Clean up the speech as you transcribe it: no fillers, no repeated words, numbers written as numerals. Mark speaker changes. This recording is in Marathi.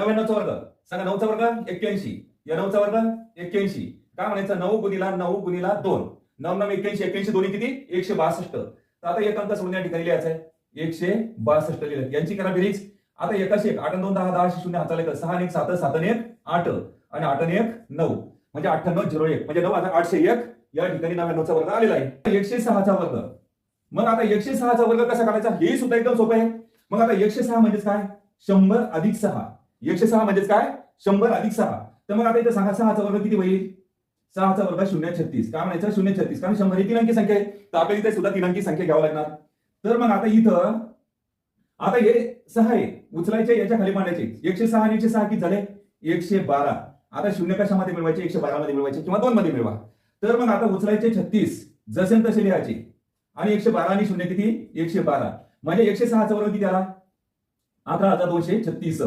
Speaker 1: 99चा वर्ग सांगा. 9चा वर्ग 81. या 9चा वर्ग 81. काय म्हणायचं 9 गुणिला 9 गुणिला 2. 9 9 81. 81 दोन्ही किती 162. तर आता एक अंक सोडून या ठिकाणी लिहायचा आहे 162 लिहिलं. यांची करा बेरीज. आता एकाशी एक 8 2 10 10 0 हाताला 6 आणि 1 7 7 आणि 1 8 आणि 8 आणि 1 9 म्हणजे 9801 म्हणजे 9 आता 801 या ठिकाणी 99चा वर्ग आलेला आहे. 106चा वर्ग. मग आता 106चा वर्ग कसा काढायचा हे सुद्धा एकदम सोपं आहे. मग आता 106 म्हणजेच काय 100 अधिक 6. 106 म्हणजेच काय 100 अधिक 6. तर मग आता इथे सांगा 6चा वर्ग किती होईल. 6चा वर्ग 036. काय म्हणायचं 036 कारण 100 ही 3 अंकी संख्या आहे. तर आपल्याला इथे सुद्धा 3 अंकी संख्या घ्यावी लागणार. तर मग आता इथं आता हे 6 आहे उचलायचे याच्या खाली मांडायचे. 106 आणि 106 किती झाले 112. आता शून्य कशामध्ये मिळवायचे 112 मध्ये मिळवायचे किंवा 2 मध्ये मिळवा. तर मग आता उचलायचे 36 जसे तसे लिहायचे आणि 112 आणि शून्य किती 112 म्हणजे 106चा वर्ग किती आला 11236.